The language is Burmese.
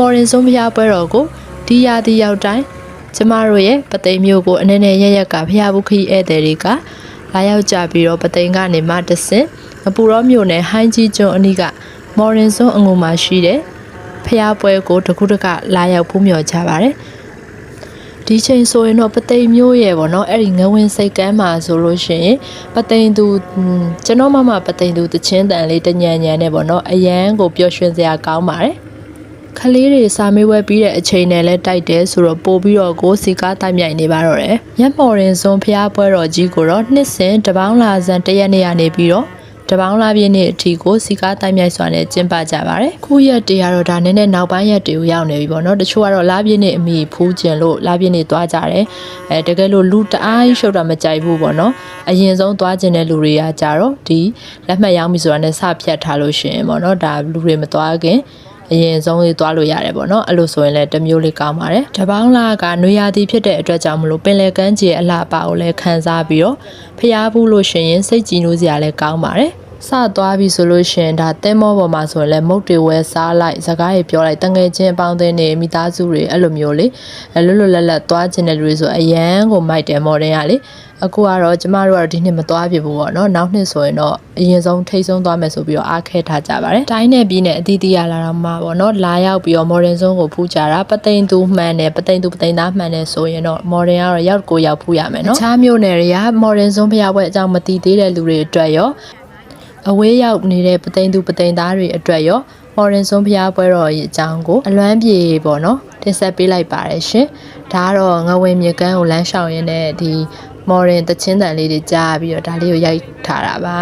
မော်ရင်ဆုံးဖျားပွဲတော်ကိုဒီရာသီရောက်တိုင်းကျမတို့ရဲ့ပသိမ်မျိုးကိုအနေနဲ့ရရက်ကဖျားဘူးခီးဧည့်သည်တွေကလာရောက်ကြပြီးတော့ပသိမ်ကနေမှတဆင့်မပူရောမျိုးနဲ့ဟိုင်းကြီးကျွန်းအနီးကမော်ရင်ဆုံးအငုံမှာရှိတဲ့ဖျားပွဲကိုတခုတကလာရောက်ဖူးမြော်ကြပါတယ်ဒီချိန်ဆိုရင်တော့ပသိမ်မျိုးရဲ့ပေါ့နော်အဲ့ဒီငဝင်စိတ်ကမ်းမှာဆိုလို့ရှိရင်ပသိမ်သူကျွန်တော်မပသိမ်သူတချင်းတန်လေးတညံညံနဲ့ပေါ့နော်အရန်ကိုပျော်ရွှင်စရာကောင်းပါတယ်ခလေးတွေစာမေးပွဲပြီးတဲ့အချိန်နဲ့လဲတိုက်တယ်ဆိုတော့ပို့ပြီးတော့ကိုစီကားတိုက်မြိုက်နေပါတော့တယ်။ရက်မော်ရင်စွန်ဖျားပွဲတော်ကြီးကိုတော့နှစ်စဉ်တပေါင်းလာဇန်တရက်နေ့ကနေပြီးတော့တပေါင်းလာပြည့်နေ့အထိကိုစီကားတိုက်မြိုက်စွာနဲ့ကျင်းပကြပါတယ်။ခုရက်တည်းကတော့ဒါနဲ့နောက်ပိုင်းရက်တွေကိုရောက်နေပြီပေါ့နော်။တချို့ကတော့လာပြည့်နေ့အမိဖူးကျင်လို့လာပြည့်နေ့သွားကြတယ်။တကယ်လို့လူတအားရှုပ်တာမကြိုက်ဘူးပေါ့နော်။အရင်ဆုံးသွားကျင်တဲ့လူတွေကကြတော့ဒီလက်မှတ်ရောင်းပြီဆိုတာနဲ့စဖြတ်ထားလို့ရှိရင်ပေါ့နော်။ဒါလူတွေမသွားခင်အရင်ဆုံးလေးသွားလို့ရတယ်ပေါ့နော်အဲ့လိုဆိုရင်လည်းတစ်မျိုးလေးကောင်းပါတယ်တပေါင်းလာကနွေရာသီဖြစ်တဲ့အတွက်ကြောင့်မလို့ပင်လယ်ကမ်းခြေအလှအပကိုလည်းခန်းစားပြီးတော့ဖျားဘူးလို့ရှိရင်စိတ်ကြည်နူးစရာလည်းကောင်းပါတယ်စသွားပြီဆိုလို့ရှိရင်ဒါသင်းမောပေါ်မှာဆိုရင်လည်းမုတ်တွေဝဲစားလိုက်စကားတွေပြောလိုက်တငယ်ချင်းအပေါင်းအသင်းတွေမိသားစုတွေအဲ့လိုမျိုးလေလွတ်လွတ်လပ်လပ်သွားခြင်းတဲ့လူတွေဆိုအရန်ကိုမိုက်တယ်မော်ဒင်ကလေအခုကတော့ကျမတို့ကတော့ဒီနှစ်မသွားပြဘူးပေါ့နော်နောက်နှစ်ဆိုရင်တော့အရင်ဆုံးထိတ်ဆုံးသွားမယ်ဆိုပြီးတော့အားခဲထားကြပါတယ်တိုင်းနဲ့ပြည်နဲ့အသီးသီးရလာတော့မှပေါ့နော်လာရောက်ပြီးတော့မော်ဒင်ဆုံးကိုဖူးကြတာပသိမ်သူမှန်တယ်ပသိမ်သူပသိမ်သားမှန်တယ်ဆိုရင်တော့မော်ဒင်ကတော့ရောက်ကိုရောက်ဖူးရမယ်နော်အခြားမျိုးနယ်တွေကမော်ဒင်ဆုံးဖျားပွဲအကြောင်းမသိသေးတဲ့လူတွေအတွက်ရောအဝေးရောက်နေတဲ့ပသိမ်သူပသိမ်သားတွေအတွက်ရောမော်ရင်စွန်ဖျားပွဲတော်ရဲ့အကြောင်းကိုအလွမ်းပြေပေါ့နော်တင်ဆက်ပေးလိုက်ပါတယ်ရှင်ဒါကတော့ငဝင်မြေကမ်းကိုလမ်းလျှောက်ရင်းနဲ့ဒီမော်ရင်တချင်းတန်လေးတွေကြားပြီးတော့ဒါလေးကိုရိုက်ထားတာပါ